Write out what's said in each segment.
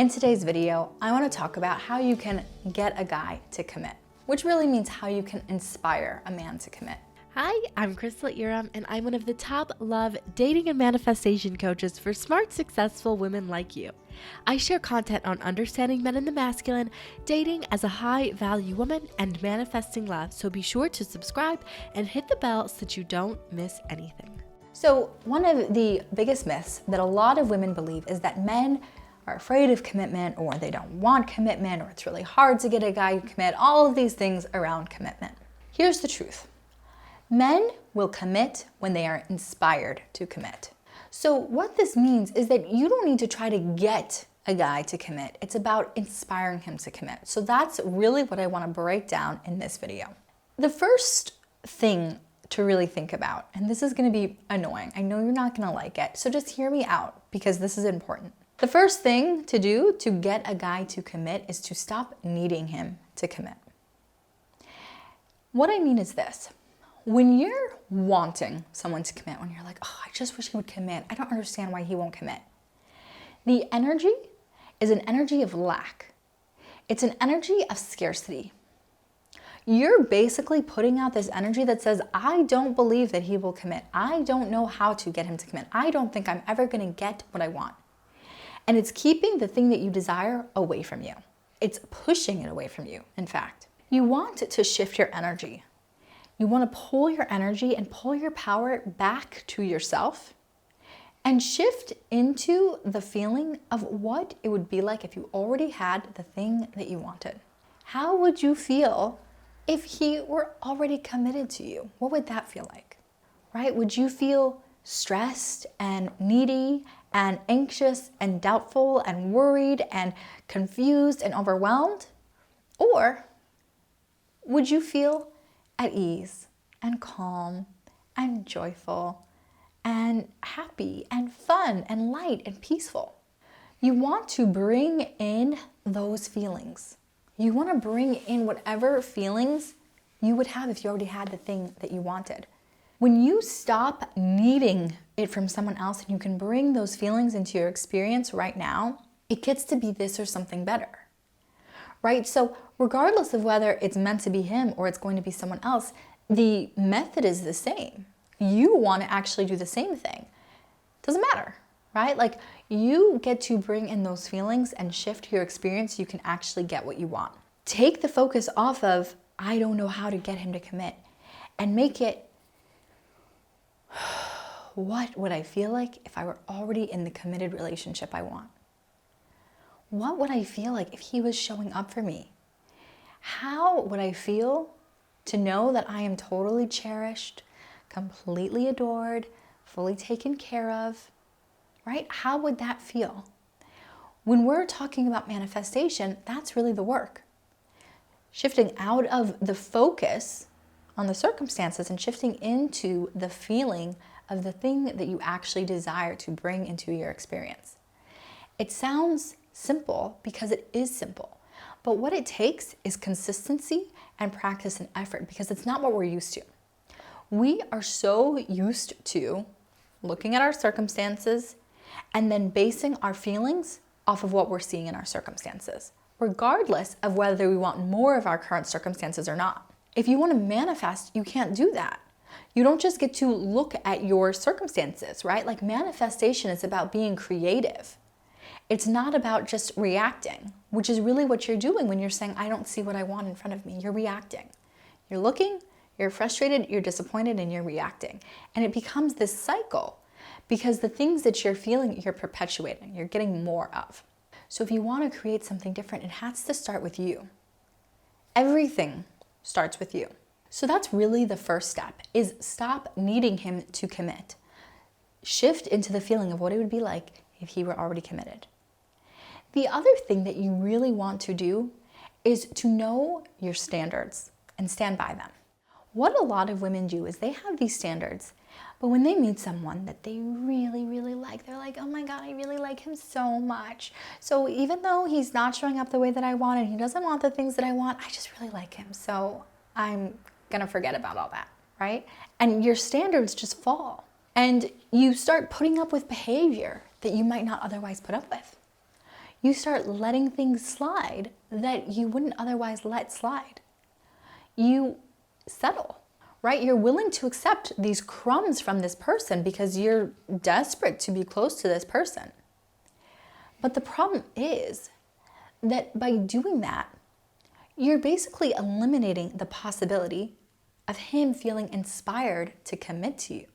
In today's video, I want to talk about how you can get a guy to commit, which really means how you can inspire a man to commit. Hi, I'm Irom, and I'm one of the top love, dating, and manifestation coaches for smart, successful women like you. I share content on understanding men in the masculine, dating as a high-value woman, and manifesting love, so be sure to subscribe and hit the bell so that you don't miss anything. So one of the biggest myths that a lot of women believe is that men are afraid of commitment, or they don't want commitment, or it's really hard to get a guy to commit, all of these things around commitment. Here's the truth. Men will commit when they are inspired to commit. So what this means is that you don't need to try to get a guy to commit. It's about inspiring him to commit. So that's really what I want to break down in this video. The first thing to really think about, and this is going to be annoying, I know you're not going to like it, so just hear me out because this is important. The first thing to do to get a guy to commit is to stop needing him to commit. What I mean is this. When you're wanting someone to commit, when you're like, oh, I just wish he would commit, I don't understand why he won't commit. The energy is an energy of lack. It's an energy of scarcity. You're basically putting out this energy that says, I don't believe that he will commit. I don't know how to get him to commit. I don't think I'm ever going to get what I want. And it's keeping the thing that you desire away from you. It's pushing it away from you, in fact. You want to shift your energy. You want to pull your energy and pull your power back to yourself and shift into the feeling of what it would be like if you already had the thing that you wanted. How would you feel if he were already committed to you? What would that feel like, right? Would you feel stressed and needy and anxious and doubtful and worried and confused and overwhelmed? Or would you feel at ease and calm and joyful and happy and fun and light and peaceful? You want to bring in those feelings. You want to bring in whatever feelings you would have if you already had the thing that you wanted. When you stop needing it from someone else and you can bring those feelings into your experience right now, it gets to be this or something better, right? So regardless of whether it's meant to be him or it's going to be someone else, the method is the same. You want to actually do the same thing. Doesn't matter, right? Like, you get to bring in those feelings and shift your experience so you can actually get what you want. Take the focus off of, I don't know how to get him to commit, and make it, what would I feel like if I were already in the committed relationship I want? What would I feel like if he was showing up for me? How would I feel to know that I am totally cherished, completely adored, fully taken care of, right? How would that feel? When we're talking about manifestation, that's really the work. Shifting out of the focus on the circumstances and shifting into the feeling of the thing that you actually desire to bring into your experience. It sounds simple because it is simple, but what it takes is consistency and practice and effort, because it's not what we're used to. We are so used to looking at our circumstances and then basing our feelings off of what we're seeing in our circumstances, regardless of whether we want more of our current circumstances or not. If you want to manifest, you can't do that. You don't just get to look at your circumstances, right? Like, manifestation is about being creative. It's not about just reacting, which is really what you're doing when you're saying, I don't see what I want in front of me. You're reacting. You're looking, you're frustrated, you're disappointed, and you're reacting. And it becomes this cycle because the things that you're feeling, you're perpetuating, you're getting more of. So if you want to create something different, it has to start with you. Everything starts with you. So that's really the first step, is stop needing him to commit. Shift into the feeling of what it would be like if he were already committed. The other thing that you really want to do is to know your standards and stand by them. What a lot of women do is they have these standards, but when they meet someone that they really, really like, they're like, oh my God, I really like him so much. So even though he's not showing up the way that I want and he doesn't want the things that I want, I just really like him. So I'm gonna forget about all that, right? And your standards just fall. And you start putting up with behavior that you might not otherwise put up with. You start letting things slide that you wouldn't otherwise let slide. You settle, right? You're willing to accept these crumbs from this person because you're desperate to be close to this person. But the problem is that by doing that, you're basically eliminating the possibility of him feeling inspired to commit to you.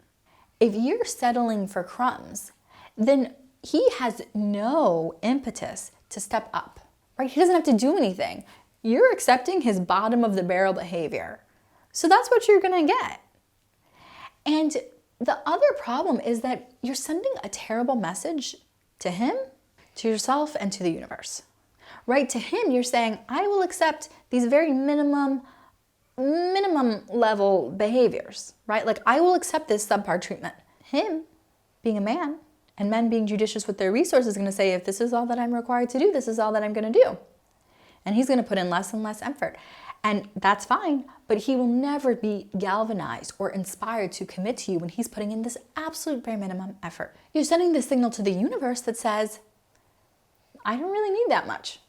If you're settling for crumbs, then he has no impetus to step up, right? He doesn't have to do anything. You're accepting his bottom of the barrel behavior. So that's what you're gonna get. And the other problem is that you're sending a terrible message to him, to yourself, and to the universe, right? To him, you're saying, I will accept these very minimum level behaviors, right? Like, I will accept this subpar treatment. Him, being a man, and men being judicious with their resources, is going to say, if this is all that I'm required to do, this is all that I'm going to do. And he's going to put in less and less effort. And that's fine, but he will never be galvanized or inspired to commit to you when he's putting in this absolute bare minimum effort. You're sending this signal to the universe that says, I don't really need that much.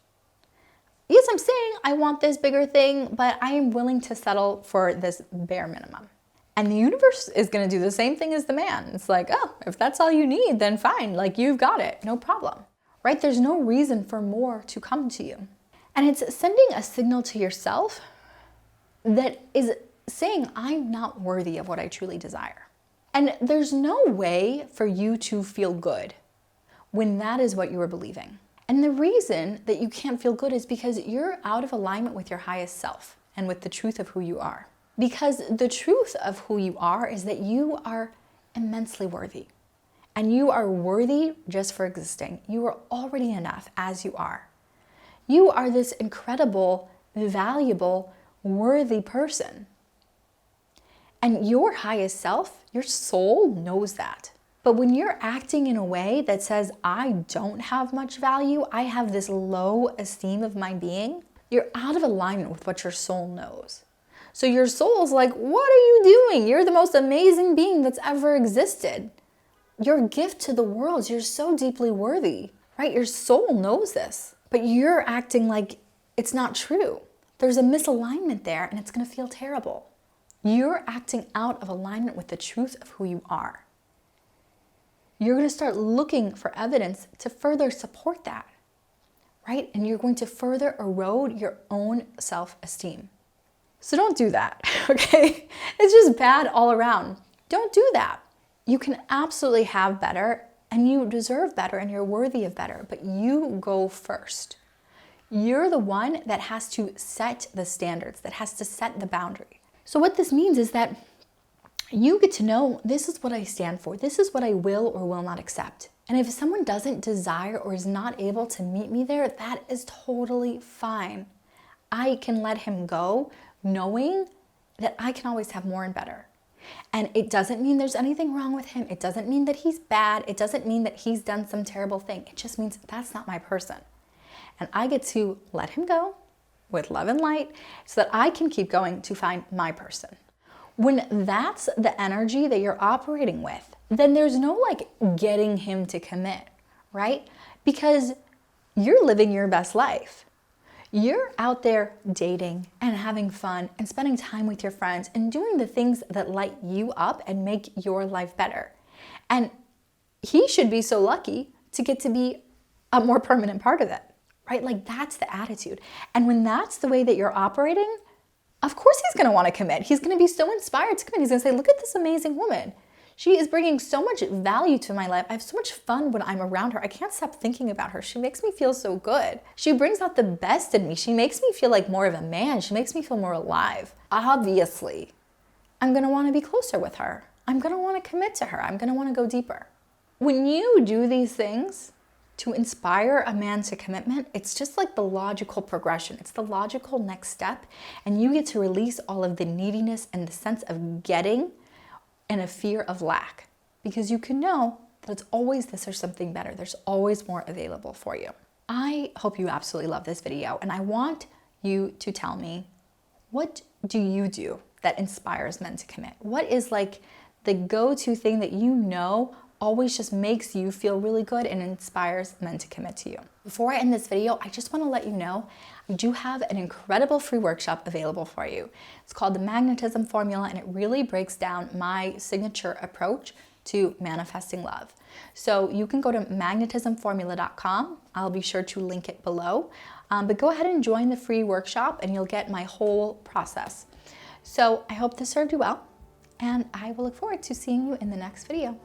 Yes, I'm saying I want this bigger thing, but I am willing to settle for this bare minimum. And the universe is going to do the same thing as the man. It's like, oh, if that's all you need, then fine. Like, you've got it. No problem. Right? There's no reason for more to come to you. And it's sending a signal to yourself that is saying, I'm not worthy of what I truly desire. And there's no way for you to feel good when that is what you are believing. And the reason that you can't feel good is because you're out of alignment with your highest self and with the truth of who you are. Because the truth of who you are is that you are immensely worthy. And you are worthy just for existing. You are already enough as you are. You are this incredible, valuable, worthy person. And your highest self, your soul, knows that. But when you're acting in a way that says, I don't have much value, I have this low esteem of my being, you're out of alignment with what your soul knows. So your soul's like, what are you doing? You're the most amazing being that's ever existed. You're a gift to the world. You're so deeply worthy, right? Your soul knows this, but you're acting like it's not true. There's a misalignment there and it's gonna feel terrible. You're acting out of alignment with the truth of who you are. You're going to start looking for evidence to further support that, right? And you're going to further erode your own self-esteem. So don't do that, okay? It's just bad all around. Don't do that. You can absolutely have better, and you deserve better, and you're worthy of better, but you go first. You're the one that has to set the standards, that has to set the boundary. So what this means is that you get to know, this is what I stand for. This is what I will or will not accept. And if someone doesn't desire or is not able to meet me there, that is totally fine. I can let him go knowing that I can always have more and better. And it doesn't mean there's anything wrong with him. It doesn't mean that he's bad. It doesn't mean that he's done some terrible thing. It just means that's not my person. And I get to let him go with love and light so that I can keep going to find my person. When that's the energy that you're operating with, then there's no like getting him to commit, right? Because you're living your best life. You're out there dating and having fun and spending time with your friends and doing the things that light you up and make your life better. And he should be so lucky to get to be a more permanent part of it, right? Like, that's the attitude. And when that's the way that you're operating, of course he's going to want to commit. He's going to be so inspired to commit. He's going to say, look at this amazing woman. She is bringing so much value to my life. I have so much fun when I'm around her. I can't stop thinking about her. She makes me feel so good. She brings out the best in me. She makes me feel like more of a man. She makes me feel more alive. Obviously, I'm going to want to be closer with her. I'm going to want to commit to her. I'm going to want to go deeper. When you do these things to inspire a man to commitment, it's just like the logical progression. It's the logical next step. And you get to release all of the neediness and the sense of getting and a fear of lack, because you can know that it's always this or something better. There's always more available for you. I hope you absolutely love this video, and I want you to tell me, what do you do that inspires men to commit? What is like the go-to thing that you know always just makes you feel really good and inspires men to commit to you. Before I end this video, I just want to let you know I do have an incredible free workshop available for you. It's called the Magnetism Formula, and it really breaks down my signature approach to manifesting love. So you can go to magnetismformula.com. I'll be sure to link it below. But go ahead and join the free workshop and you'll get my whole process. So I hope this served you well, and I will look forward to seeing you in the next video.